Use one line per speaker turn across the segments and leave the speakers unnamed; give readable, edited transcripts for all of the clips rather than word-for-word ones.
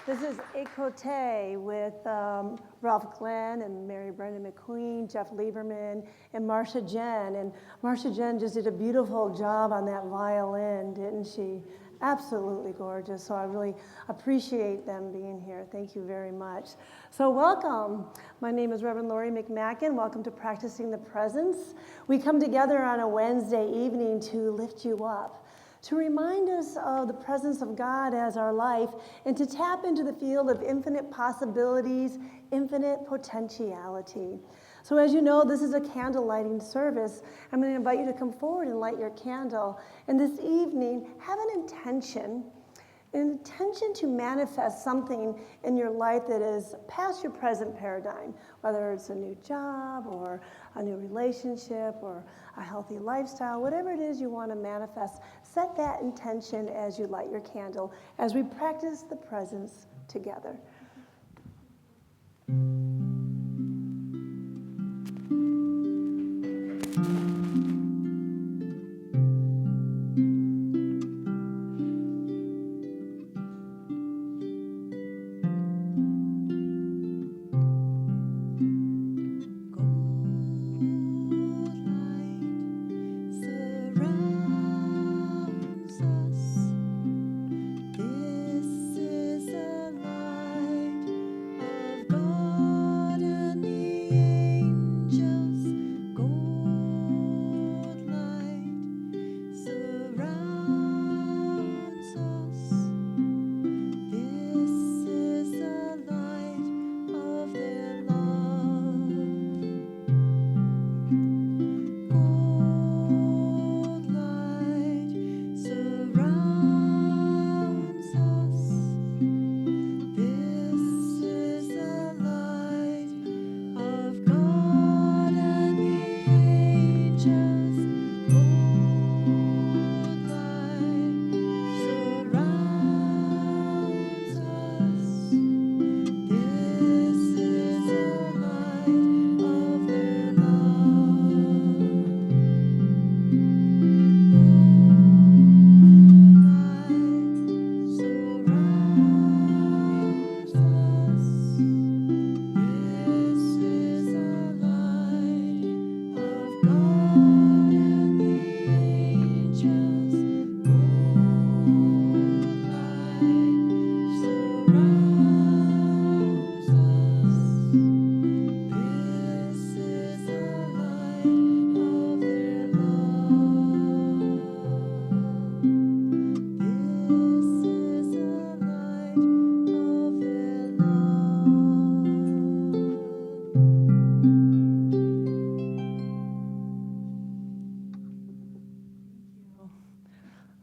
This is Écoute with Ralph Glenn and Mary Brendan McQueen, Jeff Lieberman, and Marcia Jen. And Marcia Jen just did a beautiful job on that violin, didn't she? Absolutely gorgeous. So I really appreciate them being here. Thank you very much. So welcome. My name is Reverend Lori McMacken. Welcome to Practicing the Presence. We come together on a Wednesday evening to lift you up, to remind us of the presence of God as our life, and to tap into the field of infinite possibilities, infinite potentiality. So as you know, this is a candle lighting service. I'm going to invite you to come forward and light your candle. And this evening, have an intention to manifest something in your life that is past your present paradigm, whether it's a new job or a new relationship or a healthy lifestyle, whatever it is you want to manifest, set that intention as you light your candle, as we practice the presence together.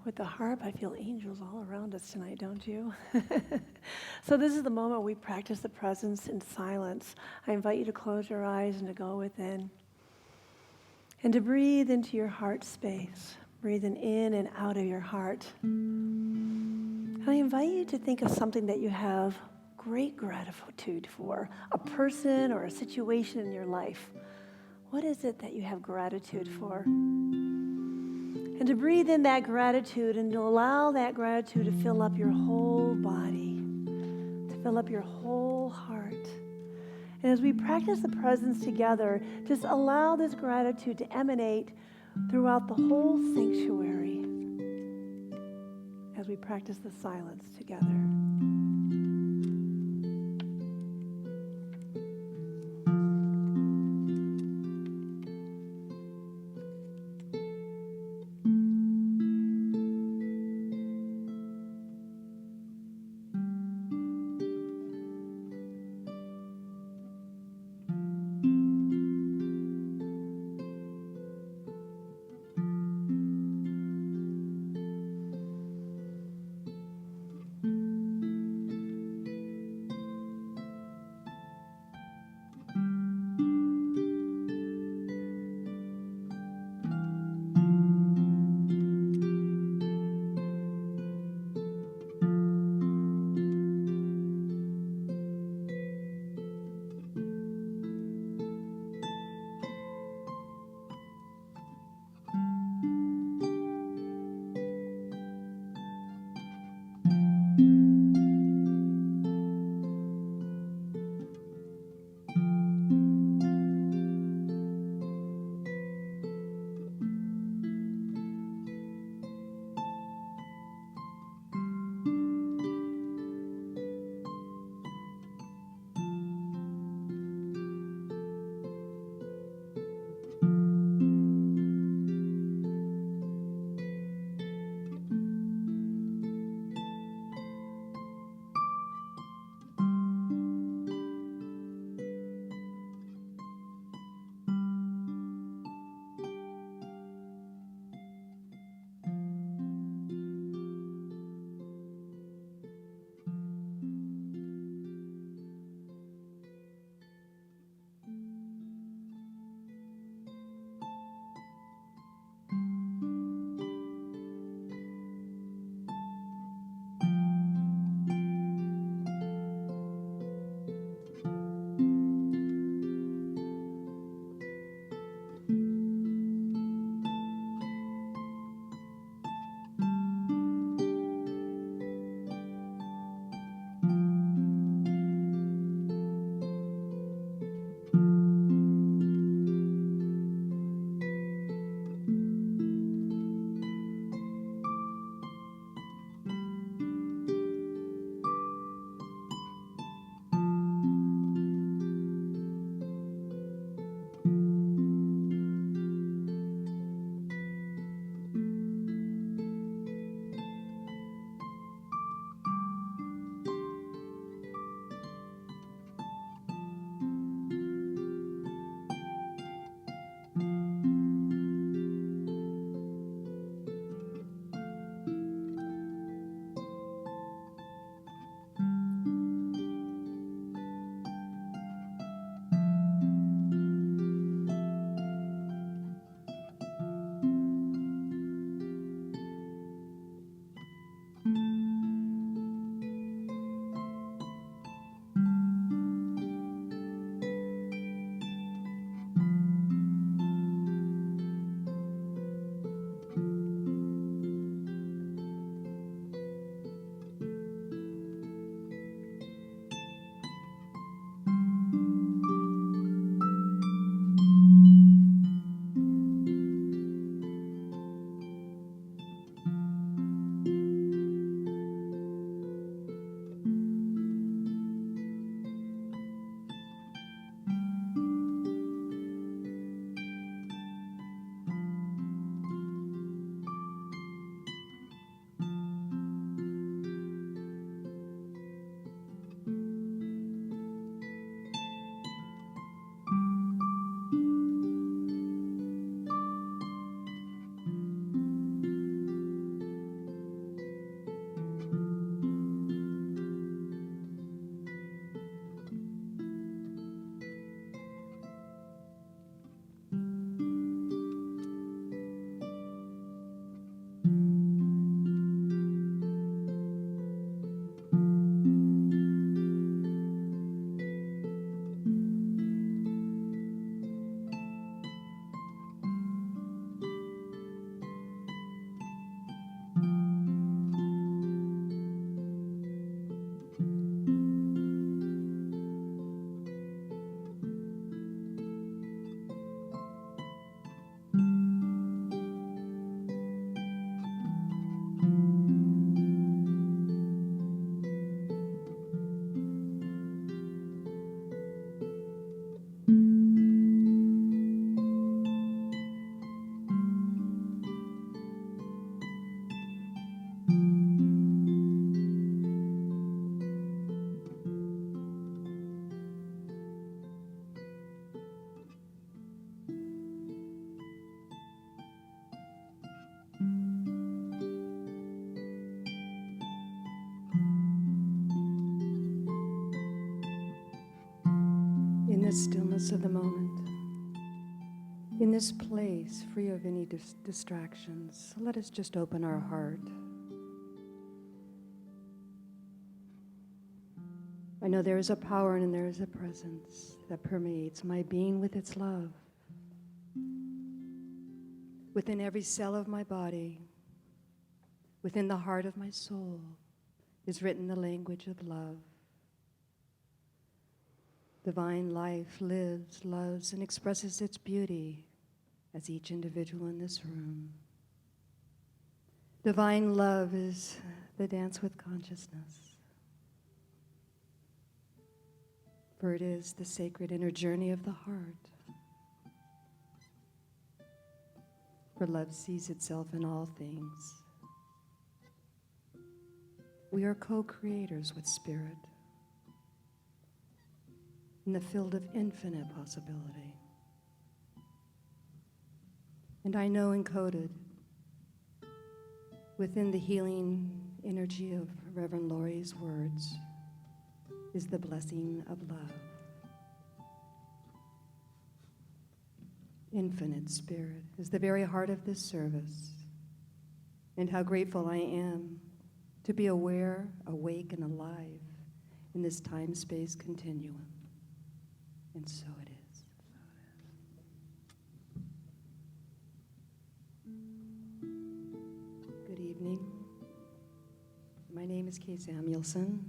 With the harp, I feel angels all around us tonight, don't you? So this is the moment we practice the presence in silence. I invite you to close your eyes and to go within, and to breathe into your heart space, breathing in and out of your heart. And I invite you to think of something that you have great gratitude for, a person or a situation in your life. What is it that you have gratitude for? And to breathe in that gratitude and to allow that gratitude to fill up your whole body, to fill up your whole heart. And as we practice the presence together, just allow this gratitude to emanate throughout the whole sanctuary as we practice the silence together.
stillness of the moment, in this place free of any distractions, let us just open our heart. I know there is a power and there is a presence that permeates my being with its love. Within every cell of my body, within the heart of my soul, is written the language of love. Divine life lives, loves, and expresses its beauty as each individual in this room. Divine love is the dance with consciousness, for it is the sacred inner journey of the heart. For love sees itself in all things. We are co-creators with Spirit in the field of infinite possibility. And I know encoded within the healing energy of Reverend Laurie's words is the blessing of love. Infinite Spirit is the very heart of this service, and how grateful I am to be aware, awake, and alive in this time-space continuum. And so it is. Good evening. My name is Kay Samuelson,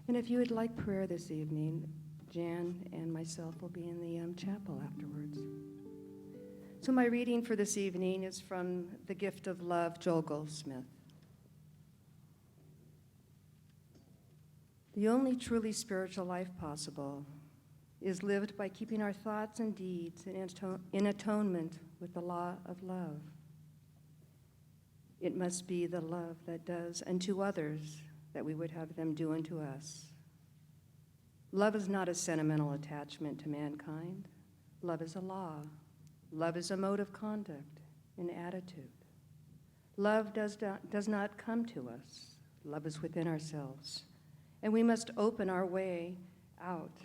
and if you would like prayer this evening, Jan and myself will be in the chapel afterwards. So my reading for this evening is from The Gift of Love, Joel Goldsmith. The only truly spiritual life possible is lived by keeping our thoughts and deeds in atonement with the law of love. It must be the love that does unto others that we would have them do unto us. Love is not a sentimental attachment to mankind. Love is a law. Love is a mode of conduct, an attitude. Love does not come to us. Love is within ourselves. And we must open our way out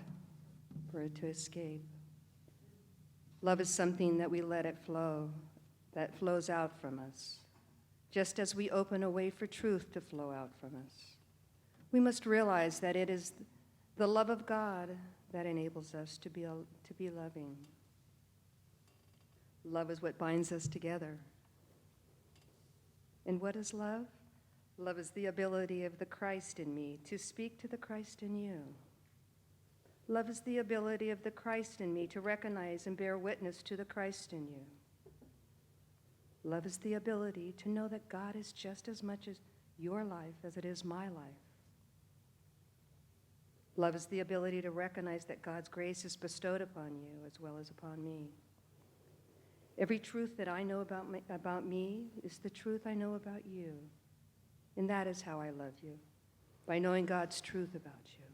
for it to escape. Love is something that we let it flow, that flows out from us, just as we open a way for truth to flow out from us. We must realize that it is the love of God that enables us to be loving. Love is what binds us together. And what is love? Love is the ability of the Christ in me to speak to the Christ in you. Love is the ability of the Christ in me to recognize and bear witness to the Christ in you. Love is the ability to know that God is just as much as your life as it is my life. Love is the ability to recognize that God's grace is bestowed upon you as well as upon me. Every truth that I know about me is the truth I know about you. And that is how I love you, by knowing God's truth about you.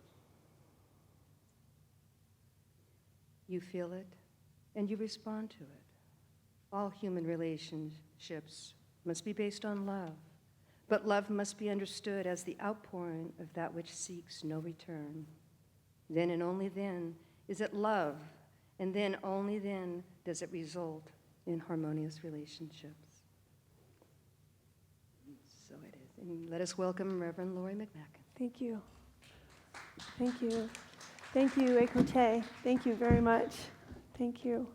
You feel it, and you respond to it. All human relationships must be based on love, but love must be understood as the outpouring of that which seeks no return. Then and only then is it love, and then only then does it result in harmonious relationships. So it is. And let us welcome Reverend Laurie McMacken.
Thank you. Thank you. Thank you, Ekote. Thank you very much. Thank you.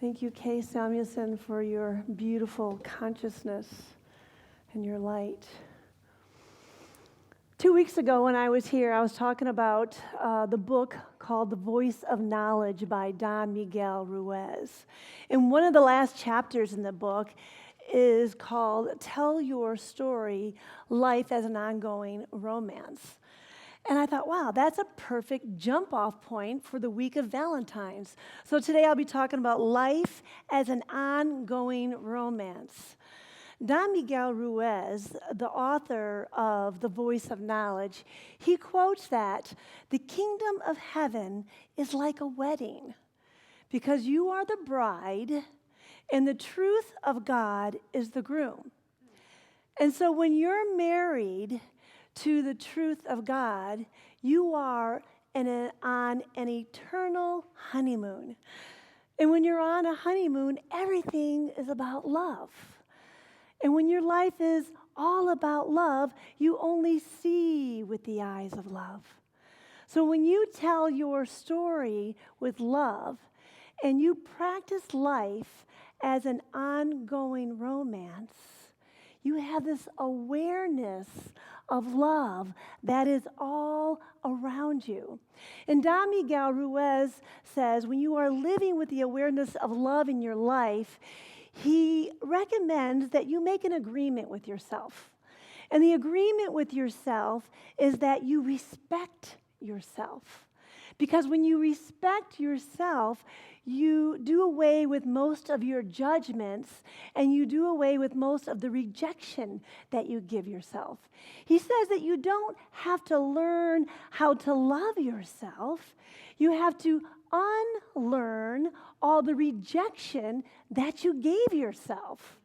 Thank you, Kay Samuelson, for your beautiful consciousness and your light. 2 weeks ago when I was here, I was talking about the book called The Voice of Knowledge by Don Miguel Ruiz. And one of the last chapters in the book is called Tell Your Story, Life as an Ongoing Romance. And I thought, wow, that's a perfect jump-off point for the week of Valentine's. So today I'll be talking about life as an ongoing romance. Don Miguel Ruiz, the author of The Voice of Knowledge, he quotes that the kingdom of heaven is like a wedding because you are the bride and the truth of God is the groom. And so when you're married to the truth of God, you are on an eternal honeymoon. And when you're on a honeymoon, everything is about love. And when your life is all about love, you only see with the eyes of love. So when you tell your story with love and you practice life as an ongoing romance, you have this awareness of love that is all around you. And Don Miguel Ruiz says, when you are living with the awareness of love in your life, he recommends that you make an agreement with yourself. And the agreement with yourself is that you respect yourself. Because when you respect yourself, you do away with most of your judgments and you do away with most of the rejection that you give yourself. He says that you don't have to learn how to love yourself. You have to unlearn all the rejection that you gave yourself.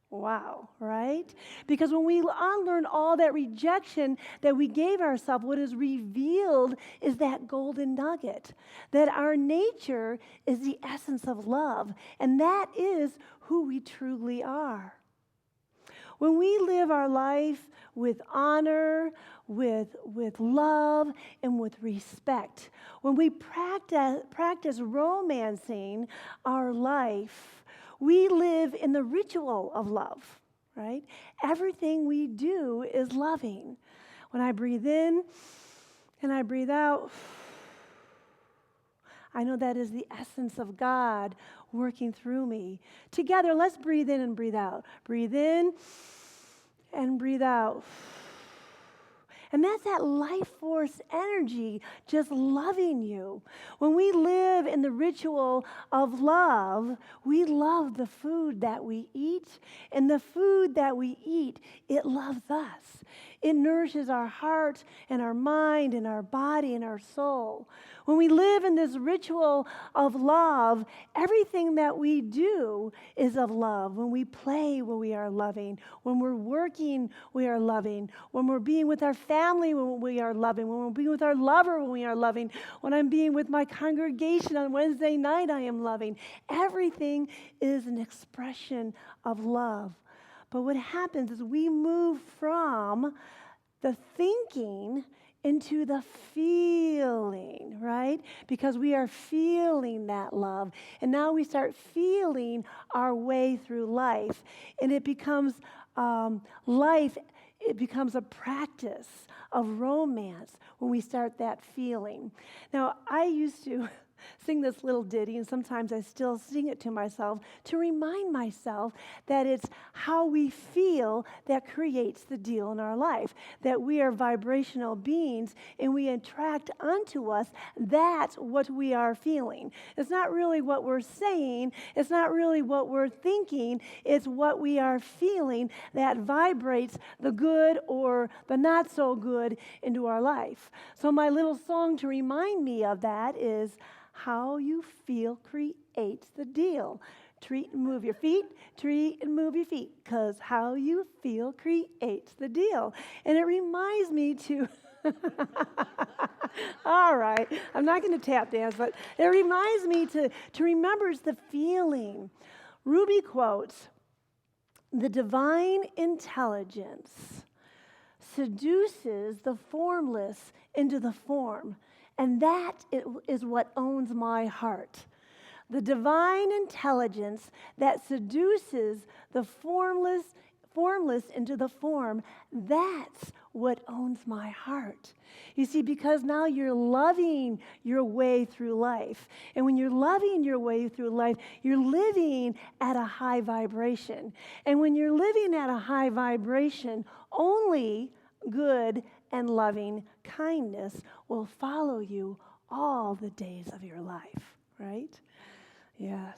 Wow, right? Because when we unlearn all that rejection that we gave ourselves, what is revealed is that golden nugget, that our nature is the essence of love, and that is who we truly are. When we live our life with honor, with love, and with respect, when we practice romancing our life, we live in the ritual of love, right? Everything we do is loving. When I breathe in and I breathe out, I know that is the essence of God working through me. Together, let's breathe in and breathe out. Breathe in and breathe out. And that's that life force energy just loving you. When we live in the ritual of love, we love the food that we eat. And the food that we eat, it loves us. It nourishes our heart and our mind and our body and our soul. When we live in this ritual of love, everything that we do is of love. When we play, we are loving. When we're working, we are loving. When we're being with our family, when we are loving. When we're being with our lover, when we are loving. When I'm being with my congregation on Wednesday night, I am loving. Everything is an expression of love. But what happens is we move from the thinking into the feeling, right? Because we are feeling that love. And now we start feeling our way through life. And it becomes life, it becomes a practice of romance when we start that feeling. Now, I used to sing this little ditty, and sometimes I still sing it to myself to remind myself that it's how we feel that creates the deal in our life, that we are vibrational beings and we attract unto us that's what we are feeling. It's not really what we're saying, it's not really what we're thinking, it's what we are feeling that vibrates the good or the not so good into our life. So my little song to remind me of that is, how you feel creates the deal. Treat and move your feet, treat and move your feet, because how you feel creates the deal. And it reminds me to, all right, I'm not going to tap dance, but it reminds me to remember the feeling. Ruby quotes, "The divine intelligence seduces the formless into the form, and that is what owns my heart." The divine intelligence that seduces the formless into the form, that's what owns my heart. You see, because now you're loving your way through life. And when you're loving your way through life, you're living at a high vibration. And when you're living at a high vibration, only good and loving kindness will follow you all the days of your life, right? Yes.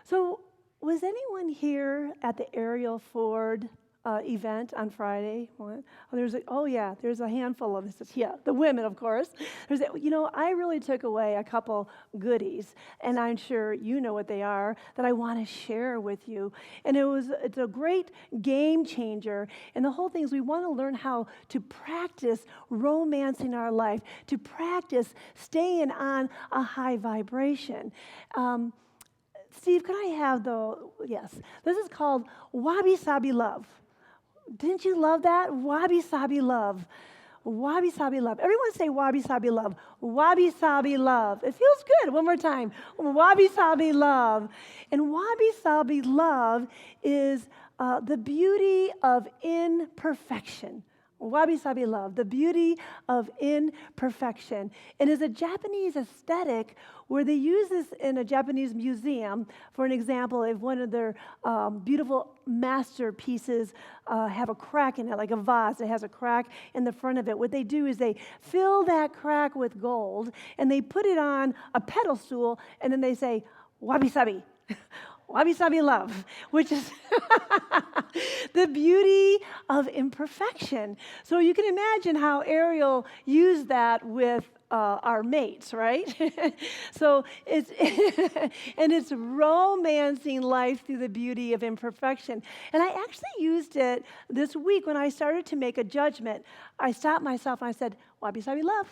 So was anyone here at the Ariel Ford event on Friday. What? There's a handful of this. Yeah, the women, of course. I really took away a couple goodies, and I'm sure you know what they are, that I want to share with you. And it's a great game changer. And the whole thing is we want to learn how to practice romancing our life, to practice staying on a high vibration. Steve, could I have yes, this is called Wabi Sabi Love. Didn't you love that? Wabi Sabi Love. Wabi Sabi Love. Everyone say Wabi Sabi Love. Wabi Sabi Love. It feels good. One more time. Wabi Sabi Love. And Wabi Sabi Love is the beauty of imperfection. Wabi Sabi Love, the beauty of imperfection. And is a Japanese aesthetic where they use this in a Japanese museum. For an example, if one of their beautiful masterpieces have a crack in it, like a vase that has a crack in the front of it, what they do is they fill that crack with gold and they put it on a pedestal and then they say, Wabi Sabi. Wabi Sabi Love, which is the beauty of imperfection. So you can imagine how Ariel used that with our mates, right? So it's romancing life through the beauty of imperfection. And I actually used it this week when I started to make a judgment. I stopped myself and I said, Wabi Sabi Love.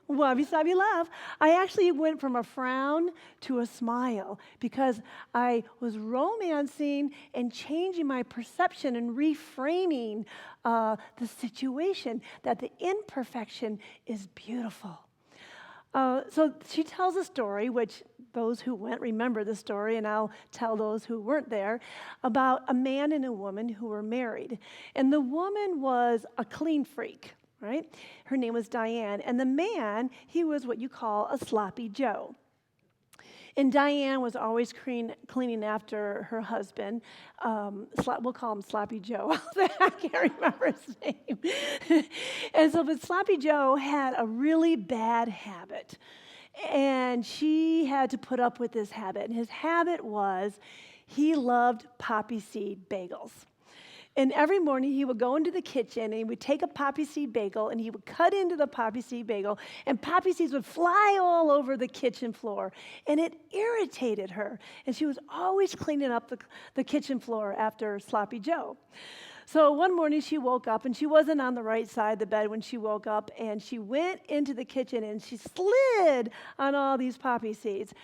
Wabi Sabi Love. I actually went from a frown to a smile because I was romancing and changing my perception and reframing the situation, that the imperfection is beautiful. So she tells a story, which those who went remember the story, and I'll tell those who weren't there, about a man and a woman who were married. And the woman was a clean freak. Right? Her name was Diane. And the man, he was what you call a sloppy Joe. And Diane was always cleaning after her husband. We'll call him Sloppy Joe. I can't remember his name. But Sloppy Joe had a really bad habit. And she had to put up with this habit. And his habit was he loved poppy seed bagels. And every morning he would go into the kitchen and he would take a poppy seed bagel and he would cut into the poppy seed bagel and poppy seeds would fly all over the kitchen floor. And it irritated her. And she was always cleaning up the kitchen floor after Sloppy Joe. So one morning she woke up and she wasn't on the right side of the bed when she woke up, and she went into the kitchen and she slid on all these poppy seeds.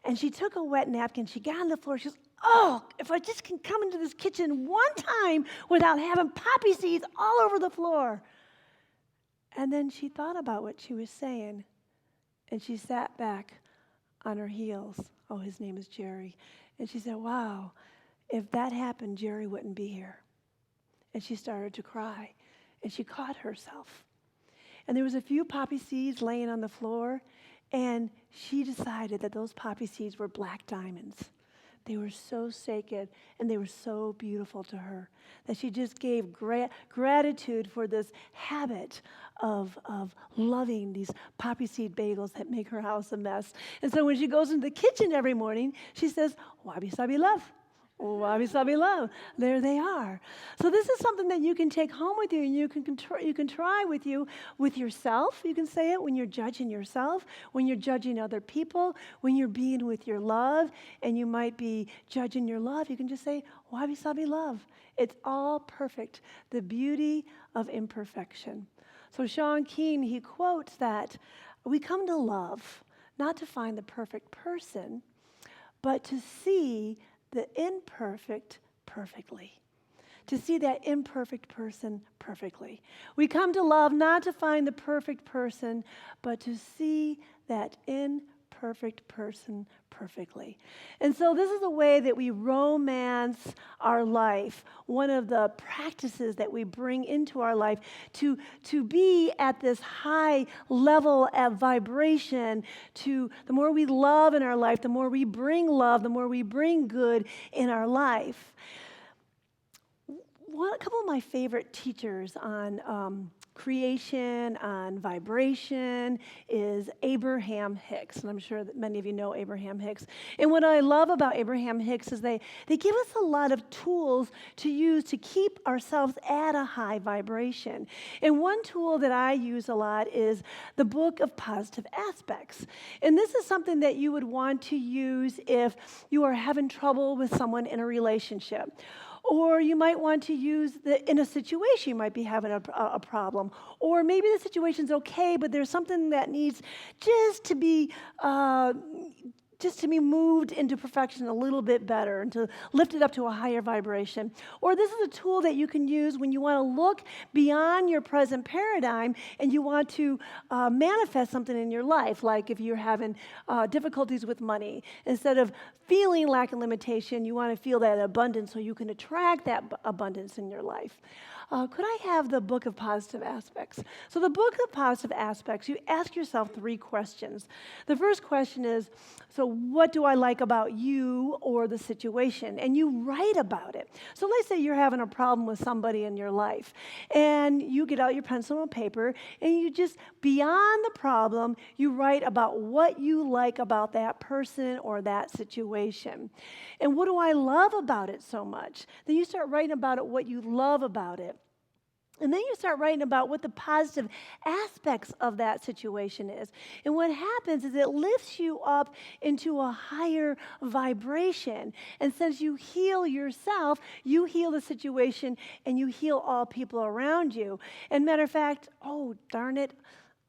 And she took a wet napkin, she got on the floor, she goes, oh, if I just can come into this kitchen one time without having poppy seeds all over the floor. And then she thought about what she was saying, and she sat back on her heels. Oh, his name is Jerry. And she said, wow, if that happened, Jerry wouldn't be here. And she started to cry, and she caught herself. And there was a few poppy seeds laying on the floor, and she decided that those poppy seeds were black diamonds. They were so sacred and they were so beautiful to her that she just gave gratitude for this habit of loving these poppy seed bagels that make her house a mess. And so when she goes into the kitchen every morning, she says, Wabi Sabi Love. Wabi Sabi Love. There they are. So this is something that you can take home with you, and you can try with yourself. You can say it when you're judging yourself, when you're judging other people, when you're being with your love, and you might be judging your love. You can just say, Wabi Sabi Love. It's all perfect. The beauty of imperfection. So Sean Keane, he quotes that we come to love, not to find the perfect person, but to see the imperfect perfectly. To see that imperfect person perfectly. We come to love not to find the perfect person, but to see that imperfect person perfectly. And so this is a way that we romance our life. One of the practices that we bring into our life to be at this high level of vibration. The more we love in our life, the more we bring love, the more we bring good in our life. A couple of my favorite teachers on creation, on vibration is Abraham Hicks. And I'm sure that many of you know Abraham Hicks. And what I love about Abraham Hicks is they give us a lot of tools to use to keep ourselves at a high vibration. And one tool that I use a lot is the Book of Positive Aspects. And this is something that you would want to use if you are having trouble with someone in a relationship. Or you might want to use in a situation, you might be having a problem. Or maybe the situation's okay, but there's something that needs just to be moved into perfection a little bit better and to lift it up to a higher vibration. Or this is a tool that you can use when you want to look beyond your present paradigm and you want to manifest something in your life, like if you're having difficulties with money. Instead of feeling lack and limitation, you want to feel that abundance so you can attract that abundance in your life. Could I have the Book of Positive Aspects? So the Book of Positive Aspects, you ask yourself 3 questions. The first question is, so what do I like about you or the situation? And you write about it. So let's say you're having a problem with somebody in your life, and you get out your pencil and paper, and you just, beyond the problem, you write about what you like about that person or that situation. And what do I love about it so much? Then you start writing about it, what you love about it. And then you start writing about what the positive aspects of that situation is. And what happens is it lifts you up into a higher vibration. And since you heal yourself, you heal the situation and you heal all people around you. And matter of fact, oh, darn it.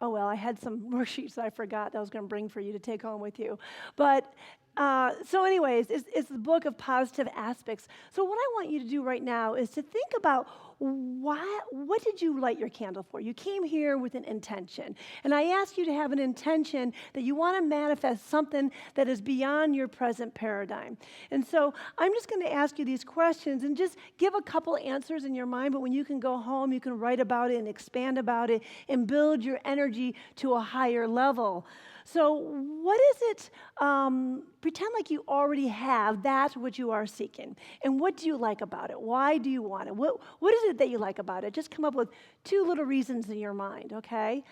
Oh, well, I had some worksheets I forgot that I was going to bring for you to take home with you. But so anyways, it's the Book of Positive Aspects. So what I want you to do right now is to think about what did you light your candle for? You came here with an intention. And I ask you to have an intention that you want to manifest something that is beyond your present paradigm. And so I'm just going to ask you these questions and just give a couple answers in your mind, but when you can go home, you can write about it and expand about it and build your energy to a higher level. So what is it, pretend like you already have that which you are seeking. And what do you like about it? Why do you want it? What is it that you like about it? Just come up with 2 little reasons in your mind, okay?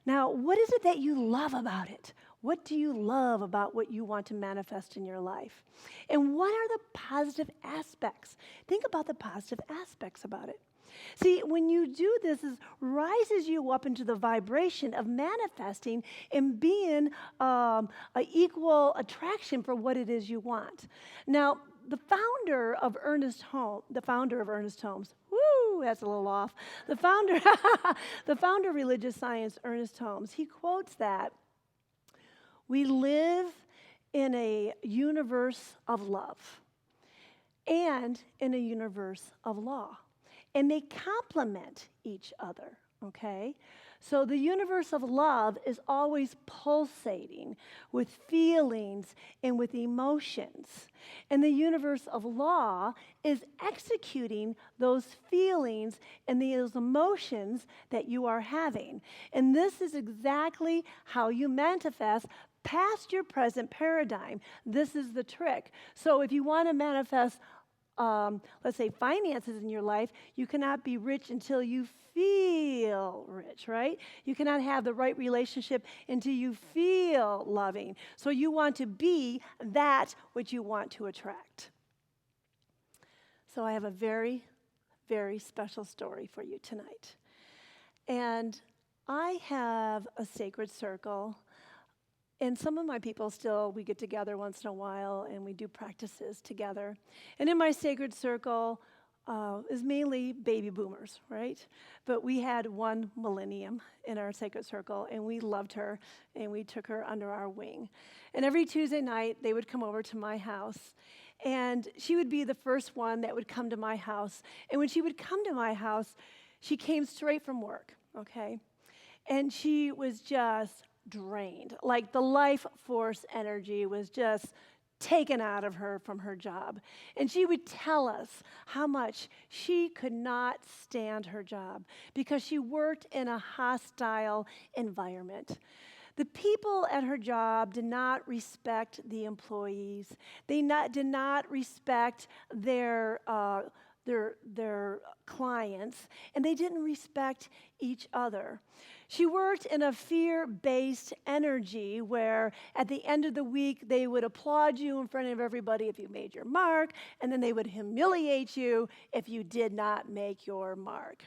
Now, what is it that you love about it? What do you love about what you want to manifest in your life? And what are the positive aspects? Think about the positive aspects about it. See, when you do this, it rises you up into the vibration of manifesting and being an equal attraction for what it is you want. Now, the founder of Ernest Holmes, woo, that's a little off. The founder of religious science, Ernest Holmes, he quotes that we live in a universe of love and in a universe of law. And they complement each other, okay? So the universe of love is always pulsating with feelings and with emotions. And the universe of law is executing those feelings and those emotions that you are having. And this is exactly how you manifest past your present paradigm. This is the trick. So if you want to manifest let's say finances in your life, you cannot be rich until you feel rich, right? You cannot have the right relationship until you feel loving. So you want to be that which you want to attract. So I have a very, very special story for you tonight. And I have a sacred circle. And some of my people still, we get together once in a while and we do practices together. And in my sacred circle is mainly baby boomers, right? But we had one millennium in our sacred circle and we loved her and we took her under our wing. And every Tuesday night they would come over to my house and she would be the first one that would come to my house. And when she would come to my house, she came straight from work, okay? And she was just drained. Like the life force energy was just taken out of her from her job. And she would tell us how much she could not stand her job because she worked in a hostile environment. The people at her job did not respect the employees. They did not respect their their clients, and they didn't respect each other. She worked in a fear-based energy where at the end of the week they would applaud you in front of everybody if you made your mark, and then they would humiliate you if you did not make your mark.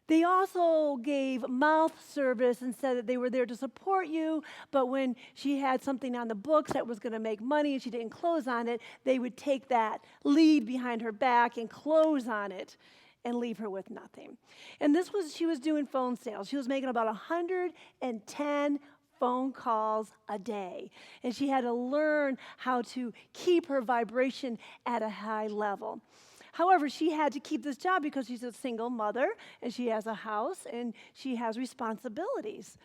They also gave mouth service and said that they were there to support you, but when she had something on the books that was going to make money and she didn't close on it, they would take that lead behind her back and close on it and leave her with nothing. And she was doing phone sales. She was making about 110 phone calls a day. And she had to learn how to keep her vibration at a high level. However, she had to keep this job because she's a single mother and she has a house and she has responsibilities.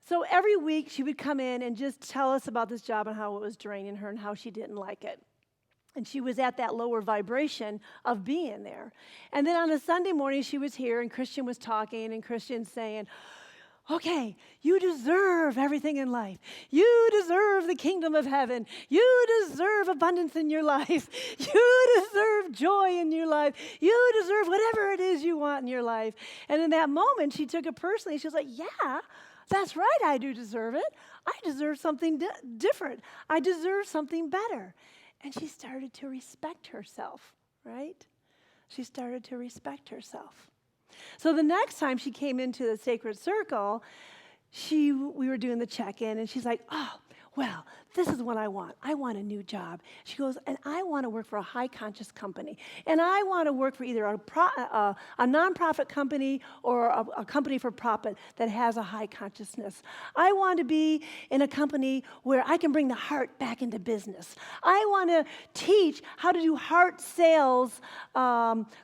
So every week she would come in and just tell us about this job and how it was draining her and how she didn't like it. And she was at that lower vibration of being there. And then on a Sunday morning she was here and Christian was talking and Christian saying, okay, you deserve everything in life. You deserve the kingdom of heaven. You deserve abundance in your life. You deserve joy in your life. You deserve whatever it is you want in your life. And in that moment, she took it personally. She was like, yeah, that's right, I do deserve it. I deserve something different. I deserve something better. And she started to respect herself, right? She started to respect herself. So the next time she came into the sacred circle, we were doing the check-in, and she's like, oh, well, this is what I want. I want a new job. She goes, and I want to work for a high-conscious company. And I want to work for either a nonprofit company or a company for profit that has a high consciousness. I want to be in a company where I can bring the heart back into business. I want to teach how to do heart sales,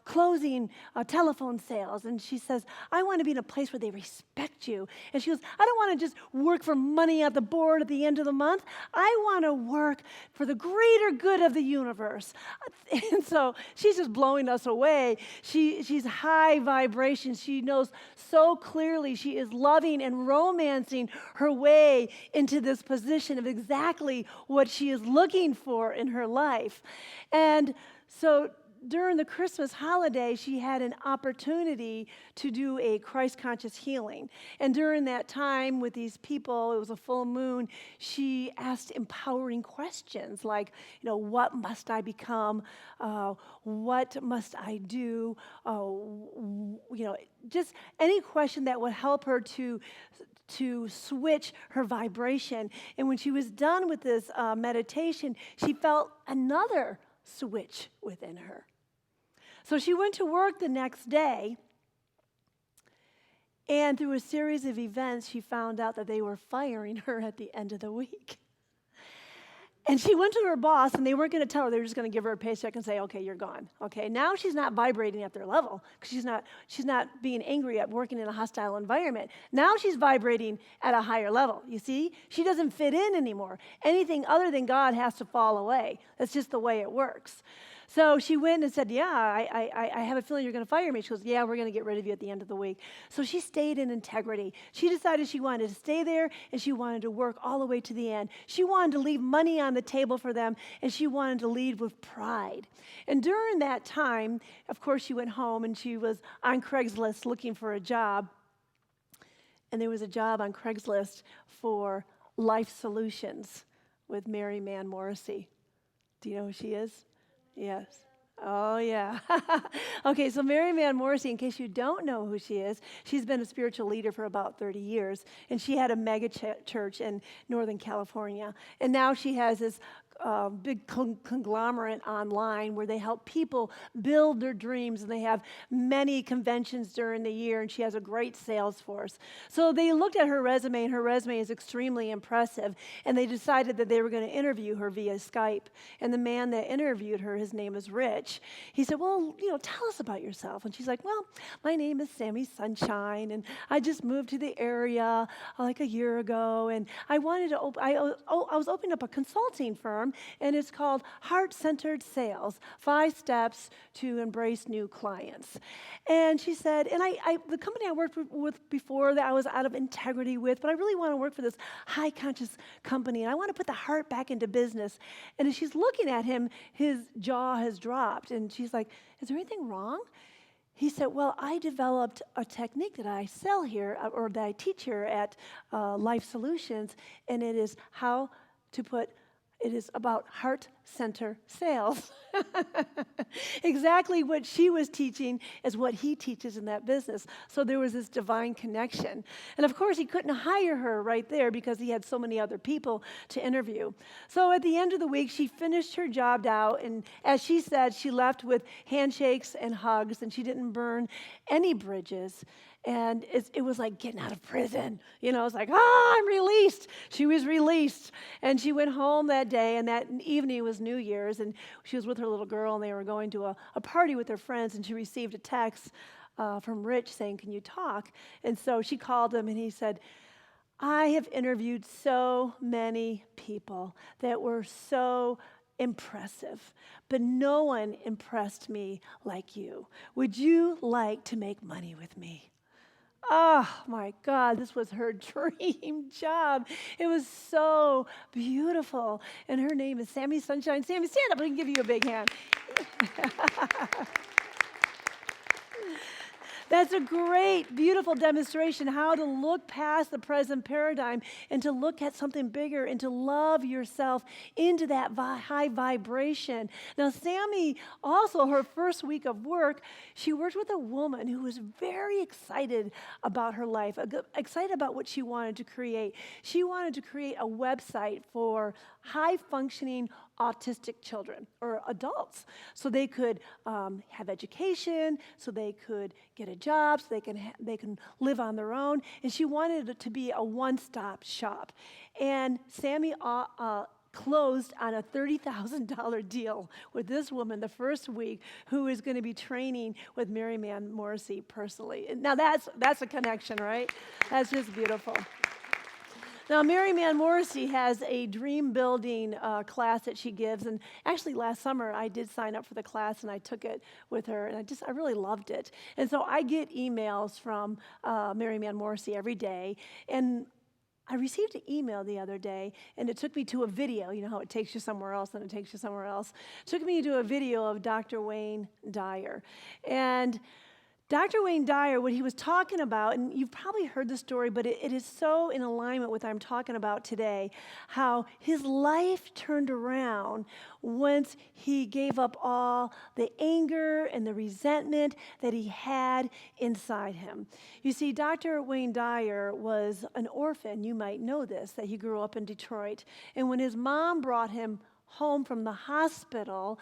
closing telephone sales. And she says, I want to be in a place where they respect you. And she goes, I don't want to just work for money at the board at the end of the month. I want to work for the greater good of the universe. And so she's just blowing us away. She's high vibration. She knows so clearly she is loving and romancing her way into this position of exactly what she is looking for in her life. And so during the Christmas holiday, she had an opportunity to do a Christ-conscious healing. And during that time with these people, it was a full moon, she asked empowering questions like, what must I become? What must I do? Just any question that would help her to switch her vibration. And when she was done with this meditation, she felt another switch within her. So she went to work the next day, and through a series of events, she found out that they were firing her at the end of the week. And she went to her boss, and they weren't going to tell her. They were just going to give her a paycheck and say, okay, you're gone. Okay, now she's not vibrating at their level because she's not being angry at working in a hostile environment. Now she's vibrating at a higher level. You see? She doesn't fit in anymore. Anything other than God has to fall away. That's just the way it works. So she went and said, yeah, I have a feeling you're going to fire me. She goes, yeah, we're going to get rid of you at the end of the week. So she stayed in integrity. She decided she wanted to stay there, and she wanted to work all the way to the end. She wanted to leave money on the table for them, and she wanted to lead with pride. And during that time, of course, she went home, and she was on Craigslist looking for a job. And there was a job on Craigslist for Life Solutions with Mary Mann Morrissey. Do you know who she is? Yes. Oh, yeah. Okay, so Mary Mann Morrissey, in case you don't know who she is, she's been a spiritual leader for about 30 years, and she had a mega church in Northern California. And now she has this big conglomerate online where they help people build their dreams, and they have many conventions during the year, and she has a great sales force. So they looked at her resume, and her resume is extremely impressive, and they decided that they were going to interview her via Skype. And the man that interviewed her, his name is Rich. He said, well, tell us about yourself. And she's like, well, my name is Sammy Sunshine, and I just moved to the area like a year ago, and I wanted to I was opening up a consulting firm, program, and it's called Heart-Centered Sales, 5 Steps to Embrace New Clients. And she said, and the company I worked with before that I was out of integrity with, but I really want to work for this high-conscious company, and I want to put the heart back into business. And as she's looking at him, his jaw has dropped, and she's like, is there anything wrong? He said, well, I developed a technique that I sell here, or that I teach here at Life Solutions, and it is how to put, it is about heart center sales. Exactly what she was teaching is what he teaches in that business. So there was this divine connection. And of course, he couldn't hire her right there because he had so many other people to interview. So at the end of the week, she finished her job out, and as she said, she left with handshakes and hugs, and she didn't burn any bridges. And it was like getting out of prison. You know, it's like, I'm released. She was released. And she went home that day, and that evening was New Year's, and she was with her little girl, and they were going to a party with their friends, and she received a text from Rich saying, can you talk? And so she called him, and he said, I have interviewed so many people that were so impressive, but no one impressed me like you. Would you like to make money with me? Oh my God, this was her dream job. It was so beautiful. And her name is Sammy Sunshine. Sammy, stand up, I can give you a big hand. That's a great, beautiful demonstration how to look past the present paradigm and to look at something bigger and to love yourself into that high vibration. Now, Sammy, also her first week of work, she worked with a woman who was very excited about her life, excited about what she wanted to create. She wanted to create a website for high-functioning autistic children or adults so they could have education, so they could get a job, so they can live on their own. And she wanted it to be a one-stop shop. And Sammy closed on a $30,000 deal with this woman the first week, who is going to be training with Mary Mann Morrissey personally. Now that's a connection, right? That's just beautiful. Now, Mary Mann Morrissey has a dream building class that she gives, and actually last summer I did sign up for the class and I took it with her, and I really loved it. And so I get emails from Mary Mann Morrissey every day, and I received an email the other day, and it took me to a video. You know how it takes you somewhere else, and it takes you somewhere else. It took me to a video of Dr. Wayne Dyer, and Dr. Wayne Dyer, what he was talking about, and you've probably heard the story, but it is so in alignment with what I'm talking about today, how his life turned around once he gave up all the anger and the resentment that he had inside him. You see, Dr. Wayne Dyer was an orphan. You might know this, that he grew up in Detroit. And when his mom brought him home from the hospital,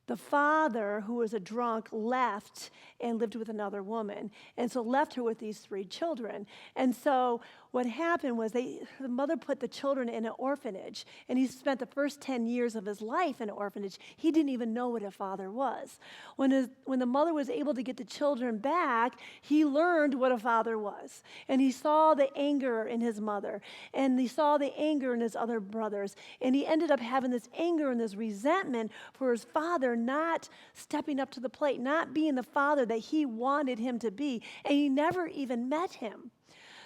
the father, who was a drunk, left and lived with another woman, and so left her with these 3 children. And so what happened was the mother put the children in an orphanage, and he spent the first 10 years of his life in an orphanage. He didn't even know what a father was. When the mother was able to get the children back, he learned what a father was, and he saw the anger in his mother, and he saw the anger in his other brothers, and he ended up having this anger and this resentment for his father not stepping up to the plate, not being the father that he wanted him to be, and he never even met him.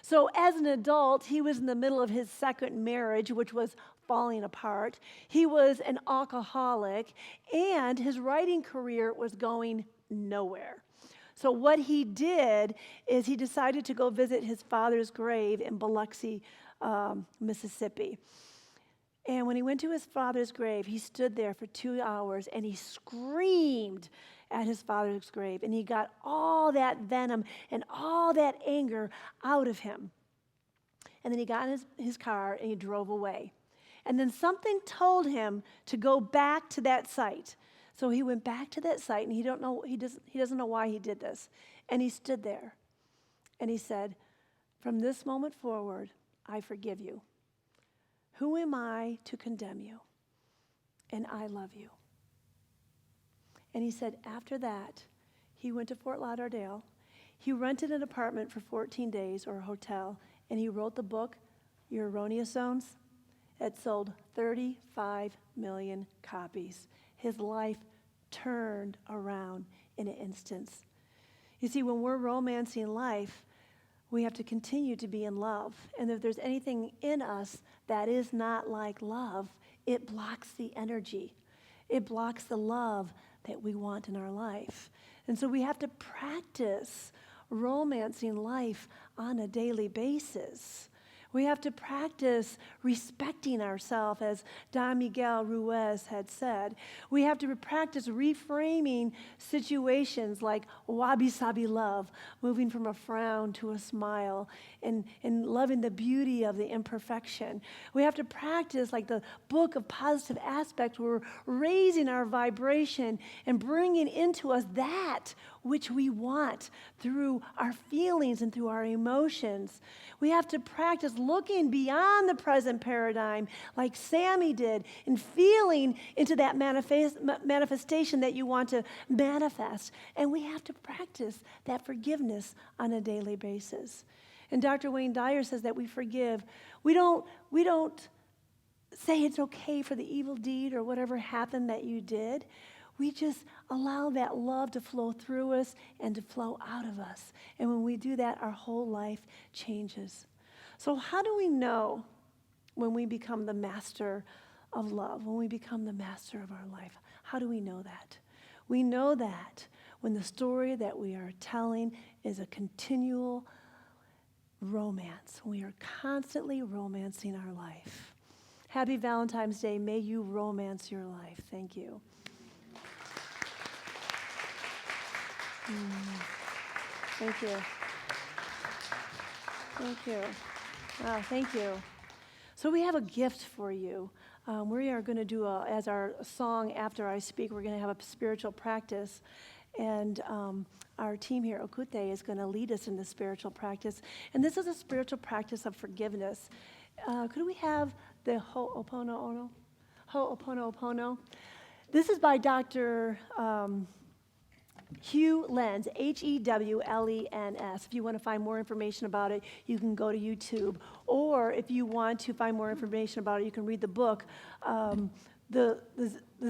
So as an adult, he was in the middle of his second marriage, which was falling apart. He was an alcoholic, and his writing career was going nowhere. So what he did is he decided to go visit his father's grave in Biloxi, Mississippi. And when he went to his father's grave, he stood there for 2 hours, and he screamed at his father's grave, and he got all that venom and all that anger out of him. And then he got in his car and he drove away. And then something told him to go back to that site. So he went back to that site, and he doesn't know why he did this. And he stood there and he said, from this moment forward, I forgive you. Who am I to condemn you? And I love you. And he said after that, he went to Fort Lauderdale. He rented an apartment for 14 days, or a hotel, and he wrote the book, Your Erroneous Zones. that sold 35 million copies. His life turned around in an instance. You see, when we're romancing life, we have to continue to be in love. And if there's anything in us that is not like love, it blocks the energy. It blocks the love that we want in our life. And so we have to practice romancing life on a daily basis. We have to practice respecting ourselves, as Don Miguel Ruiz had said. We have to practice reframing situations like wabi-sabi love, moving from a frown to a smile, and loving the beauty of the imperfection. We have to practice like the book of positive aspects, where we're raising our vibration and bringing into us that which we want through our feelings and through our emotions. We have to practice looking beyond the present paradigm like Sammy did and feeling into that manifestation that you want to manifest. And we have to practice that forgiveness on a daily basis. And Dr. Wayne Dyer says that we forgive. We don't say it's okay for the evil deed or whatever happened that you did. We just allow that love to flow through us and to flow out of us. And when we do that, our whole life changes. So how do we know when we become the master of love, when we become the master of our life? How do we know that? We know that when the story that we are telling is a continual romance. We are constantly romancing our life. Happy Valentine's Day. May you romance your life. Thank you. Thank you. Thank you. Thank you. So we have a gift for you. We are going to do, as our song after I speak, we're going to have a spiritual practice. And our team here, Okute, is going to lead us in the spiritual practice. And this is a spiritual practice of forgiveness. Could we have the Ho'oponopono? Ho'oponopono. This is by Dr. Hugh Lenz, Hewlens. If you want to find more information about it, you can go to YouTube. Or if you want to find more information about it, you can read the book, The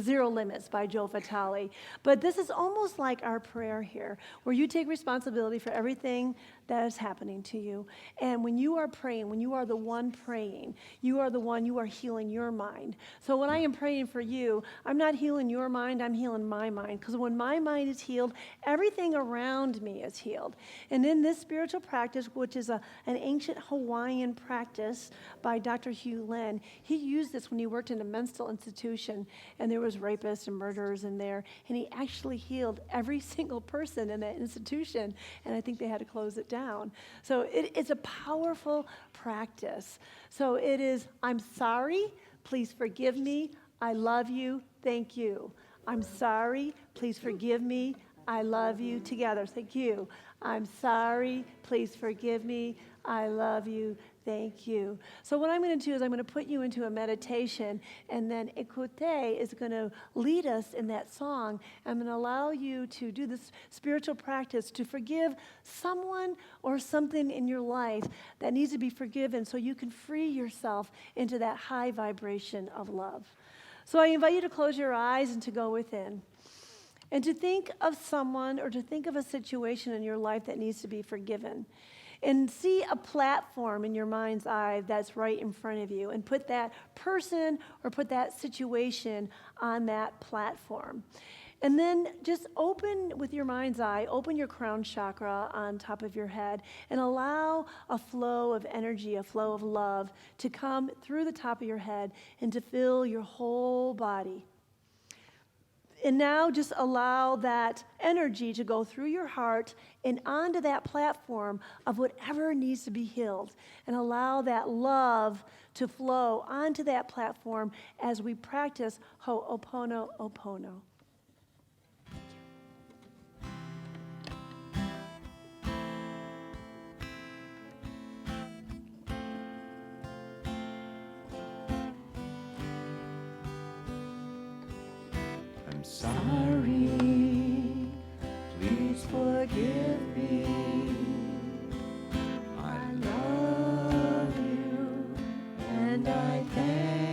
Zero Limits by Joe Vitale. But this is almost like our prayer here, where you take responsibility for everything that is happening to you. And when you are praying, when you are the one praying, you are the one, you are healing your mind. So when I am praying for you, I'm not healing your mind, I'm healing my mind. Because when my mind is healed, everything around me is healed. And in this spiritual practice, which is an ancient Hawaiian practice by Dr. Hugh Len, he used this when he worked in a mental institution, and there was rapists and murderers in there, and he actually healed every single person in that institution, and I think they had to close it down. So it's a powerful practice. So it is, I'm sorry, please forgive me, I love you, thank you. I'm sorry, please forgive me, I love you. Together, thank you. I'm sorry, please forgive me, I love you, thank you. So what I'm going to do is I'm going to put you into a meditation, and then Ekute is going to lead us in that song. I'm going to allow you to do this spiritual practice to forgive someone or something in your life that needs to be forgiven so you can free yourself into that high vibration of love. So I invite you to close your eyes and to go within. And to think of someone or to think of a situation in your life that needs to be forgiven. And see a platform in your mind's eye that's right in front of you. And put that person or put that situation on that platform. And then just open with your mind's eye, open your crown chakra on top of your head and allow a flow of energy, a flow of love to come through the top of your head and to fill your whole body. And now just allow that energy to go through your heart and onto that platform of whatever needs to be healed. And allow that love to flow onto that platform as we practice Ho'oponopono.
I'm sorry, please forgive me. I love you and I thank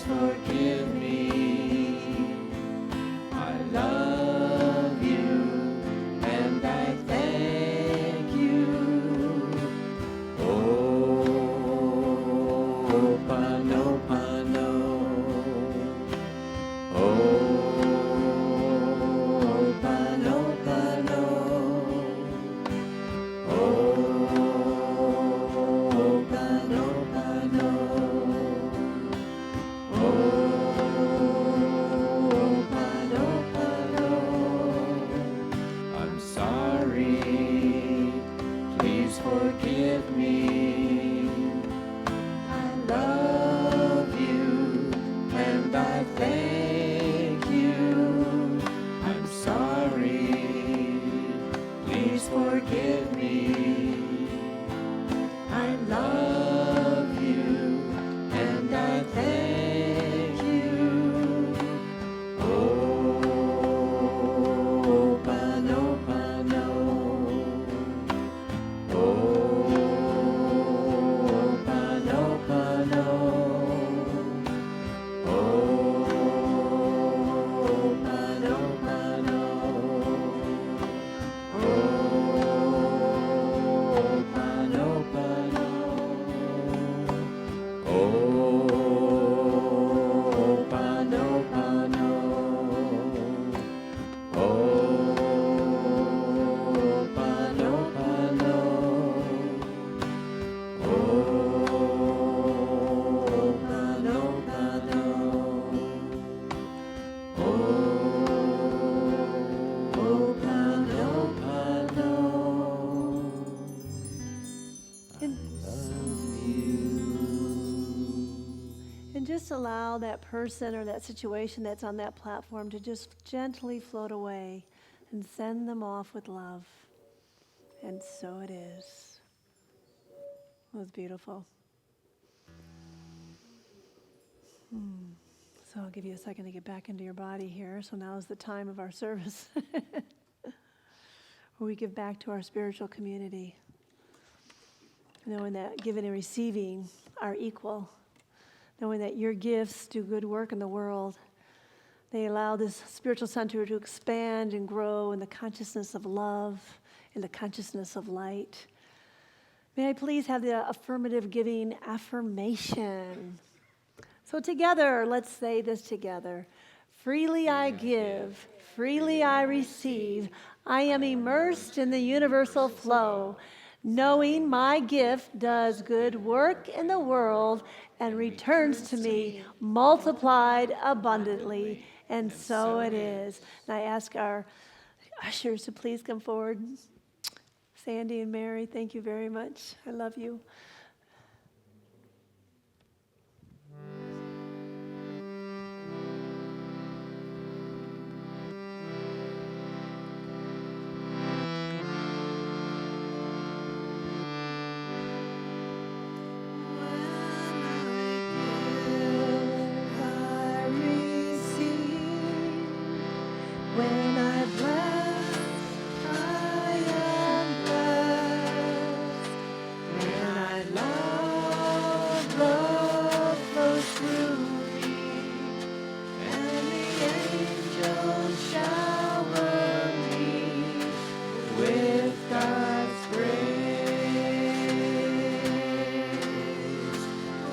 forgive me. I love you and I thank you. Oh, Pano, Pano. Oh, Pano, Pano. Oh, Pano, Pano. Oh, Pano, Pano. I'm sorry, please forgive me. I love you and I thank you. I'm sorry, please forgive me. I love you and I thank you. Oh, Pano, Pano. Oh, Pano, Pano. Oh, Pano, Pano. Oh, Pano, Pano. Oh, Pano, Pano. Oh, Pano, Pano. Oh, Pano, Pano. Oh, Pano, Pano.
And just allow that person or that situation that's on that platform to just gently float away and send them off with love. And so it is. It was beautiful. So I'll give you a second to get back into your body here. So now is the time of our service where we give back to our spiritual community, knowing that giving and receiving are equal, knowing that your gifts do good work in the world. They allow this spiritual center to expand and grow in the consciousness of love, in the consciousness of light. May I please have the affirmative giving affirmation? So together, let's say this together. Freely I give, freely I receive. I am immersed in the universal flow, knowing my gift does good work in the world and returns to me multiplied abundantly. And so it is. And I ask our ushers to please come forward. Sandy and Mary, thank you very much. I love you.
When I bless, I am blessed. When I love, love flows through me, and the angels shower me with God's grace.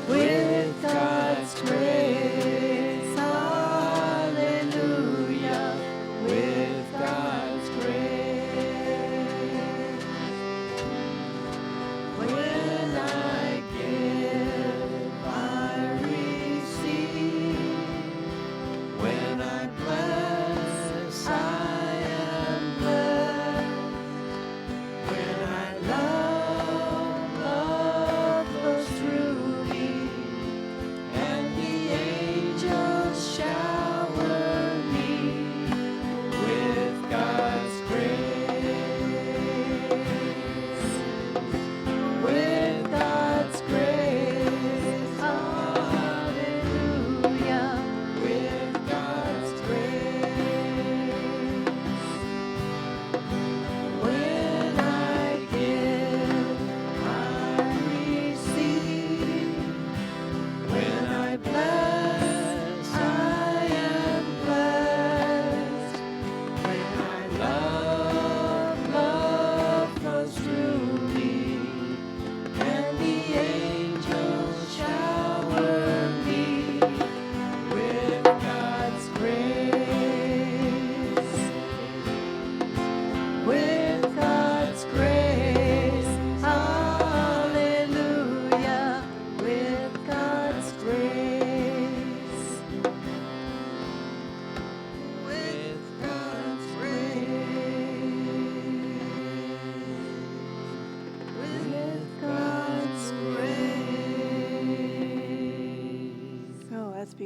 With God's grace, hallelujah. With God's grace. When I give, I receive. When I bless, I am blessed. When I love, love flows through me, and the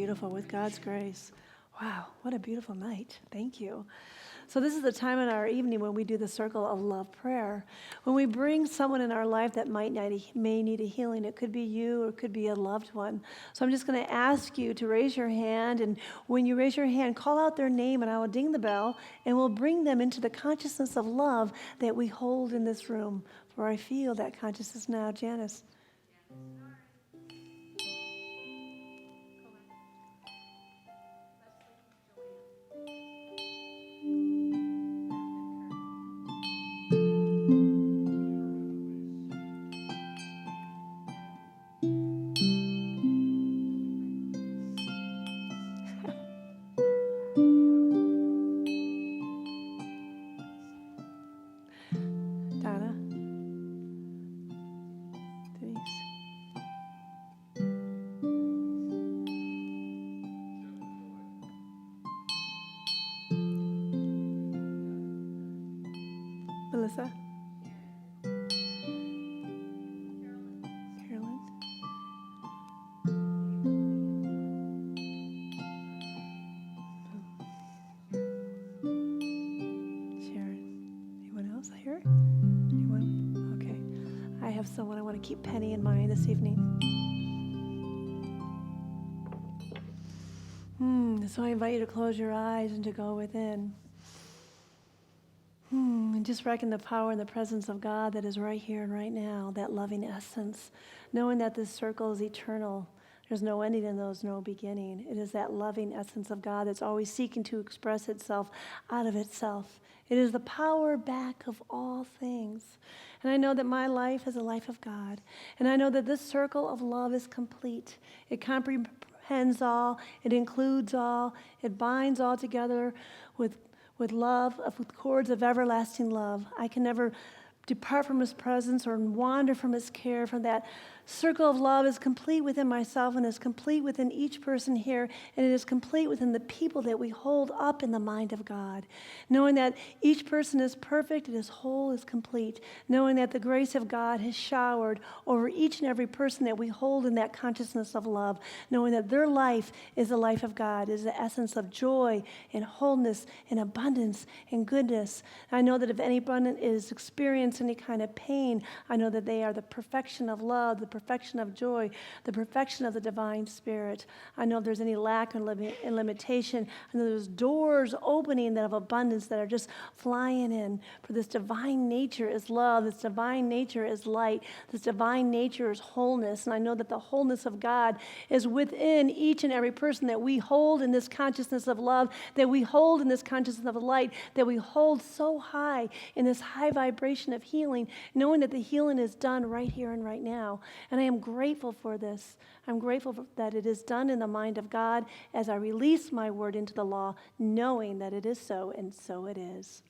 beautiful with God's grace. Wow, what a beautiful night. Thank you. So this is the time in our evening when we do the circle of love prayer. When we bring someone in our life that may need a healing, it could be you or it could be a loved one. So I'm just going to ask you to raise your hand, and when you raise your hand, call out their name and I will ding the bell, and we'll bring them into the consciousness of love that we hold in this room. For I feel that consciousness now. Janice. Donna. Denise. Melissa. Carolyn. Sharon. Anyone else here? Anyone? Okay. I have someone I want to keep Penny in mind this evening. So I invite you to close your eyes and to go within. And just reckon the power and the presence of God that is right here and right now, that loving essence, knowing that this circle is eternal. There's no ending and there's no beginning. It is that loving essence of God that's always seeking to express itself out of itself. It is the power back of all things. And I know that my life is a life of God. And I know that this circle of love is complete. It comprehends all. It includes all. It binds all together with love, with cords of everlasting love. I can never depart from his presence or wander from his care. From that circle of love is complete within myself and is complete within each person here, and it is complete within the people that we hold up in the mind of God. Knowing that each person is perfect, it is whole, is complete. Knowing that the grace of God has showered over each and every person that we hold in that consciousness of love. Knowing that their life is the life of God, is the essence of joy and wholeness and abundance and goodness. I know that if anyone is experiencing any kind of pain, I know that they are the perfection of love, the perfection of joy, the perfection of the divine spirit. I know if there's any lack and limitation, I know there's doors opening that of abundance that are just flying in. For this divine nature is love, this divine nature is light, this divine nature is wholeness. And I know that the wholeness of God is within each and every person that we hold in this consciousness of love, that we hold in this consciousness of light, that we hold so high in this high vibration of healing, knowing that the healing is done right here and right now. And I am grateful for this. I'm grateful that it is done in the mind of God as I release my word into the law, knowing that it is so, and so it is.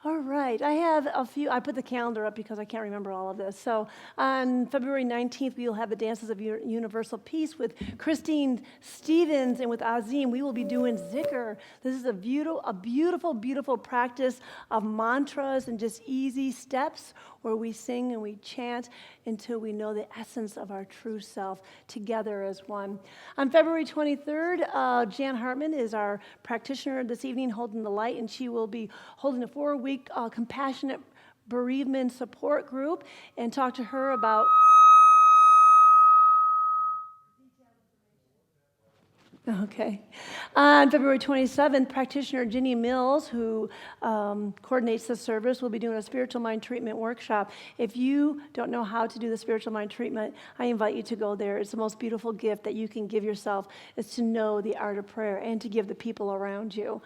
All right, I have a few. I put the calendar up because I can't remember all of this. So on February 19th, we will have the Dances of Universal Peace with Christine Stevens and with Azim. We will be doing Zikr. This is a beautiful, beautiful practice of mantras and just easy steps where we sing and we chant until we know the essence of our true self together as one. On February 23rd, Jan Hartman is our practitioner this evening holding the light, and she will be holding a 4-week compassionate bereavement support group, and talk to her about Okay. On February 27th, practitioner Ginny Mills, who coordinates the service, will be doing a spiritual mind treatment workshop. If you don't know how to do the spiritual mind treatment, I invite you to go there. It's the most beautiful gift that you can give yourself, is to know the art of prayer and to give the people around you.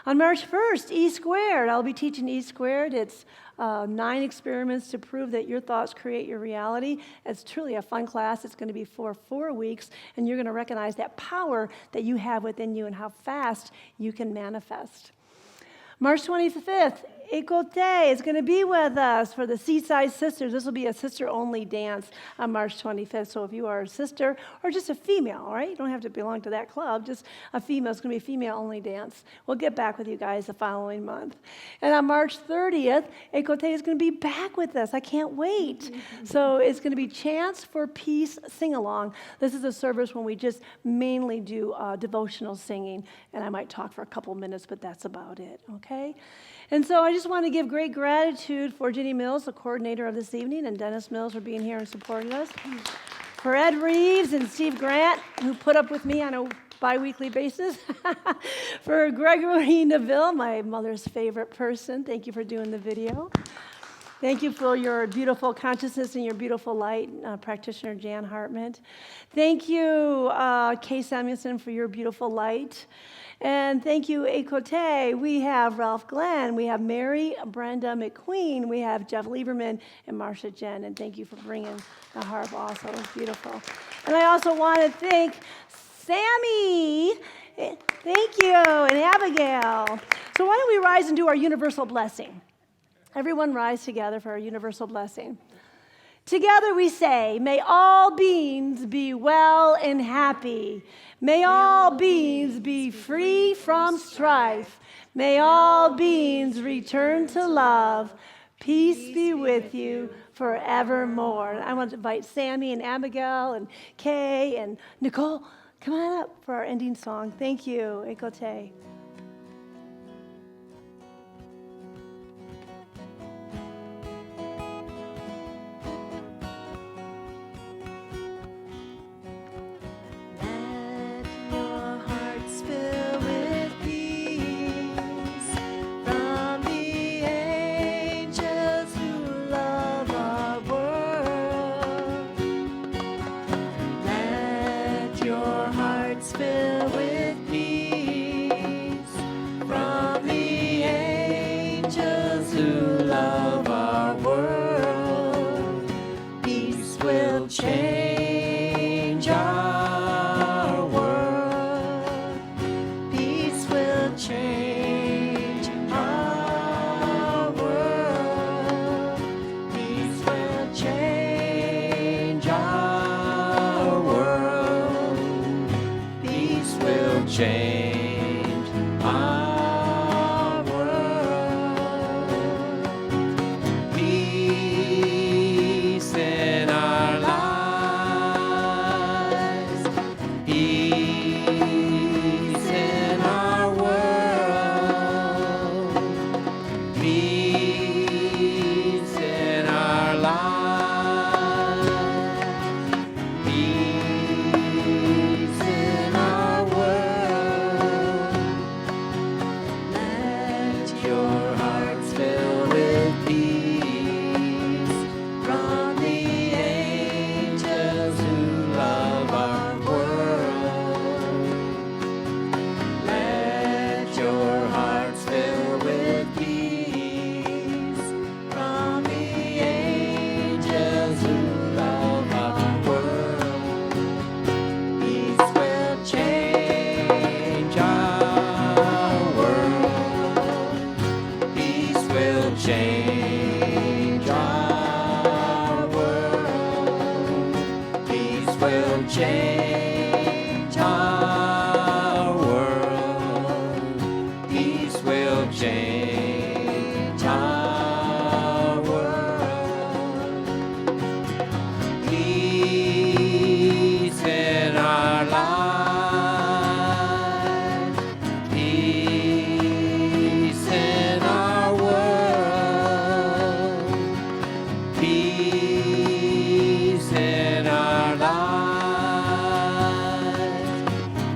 On March 1st, E Squared. I'll be teaching E Squared. It's 9 experiments to prove that your thoughts create your reality. It's truly a fun class. It's going to be for 4 weeks, and you're going to recognize that power that you have within you and how fast you can manifest. March 25th, Écoutez is going to be with us for the Seaside Sisters. This will be a sister-only dance on March 25th. So if you are a sister or just a female, all right? You don't have to belong to that club. Just a female. It's going to be a female-only dance. We'll get back with you guys the following month. And on March 30th, Écoutez is going to be back with us. I can't wait. So it's going to be Chants for Peace Sing-Along. This is a service when we just mainly do devotional singing. And I might talk for a couple minutes, but that's about it, okay? And so I just want to give great gratitude for Ginny Mills, the coordinator of this evening, and Dennis Mills for being here and supporting us. For Ed Reeves and Steve Grant, who put up with me on a bi-weekly basis. For Gregory Neville, my mother's favorite person. Thank you for doing the video. Thank you for your beautiful consciousness and your beautiful light, practitioner Jan Hartman. Thank you, Kay Samuelson, for your beautiful light. And thank you, Écoutez. We have Ralph Glenn. We have Mary Brenda McQueen. We have Jeff Lieberman and Marcia Jen. And thank you for bringing the harp also. It was beautiful. And I also want to thank Sammy. Thank you. And Abigail. So why don't we rise and do our universal blessing? Everyone rise together for our universal blessing. Together we say, may all beings be well and happy. May all beings be free from strife. May all beings return to love. Peace be with you forevermore. And I want to invite Sammy and Abigail and Kay and Nicole. Come on up for our ending song. Thank you, Écoutez.
Change our world. Peace will change our world. Peace will change our world. Peace will change our world. Peace in our lives. Change our world. Peace will change our world. Peace will change our world. Peace in our lives. Peace in our world. Peace in our lives.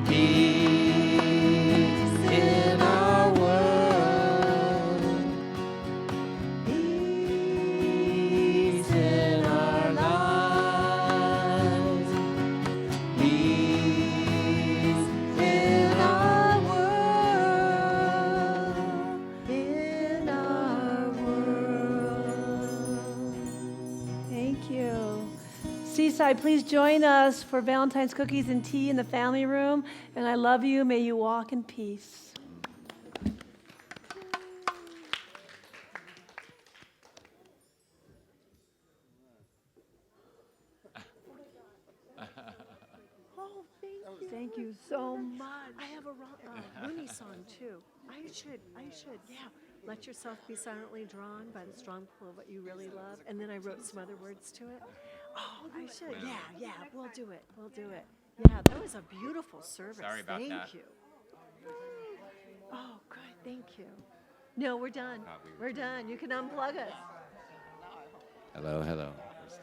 Peace in our world. Peace in our lives. Peace in our world. In our world.
Thank you. Seaside, please join us for Valentine's cookies and tea in the family room. And I love you. May you walk in peace.
Thank you so much.
I have a Rooney song too. I should, yeah. Let yourself be silently drawn by the strong pull of what you really love. And then I wrote some other words to it. Oh, I should. Yeah, we'll do it. Yeah, that was a beautiful service.
Sorry about
Thank
that.
you. Oh, good. Thank you. No, we're done.
Thought we were
We're done. You can unplug us.
Hello, hello. We're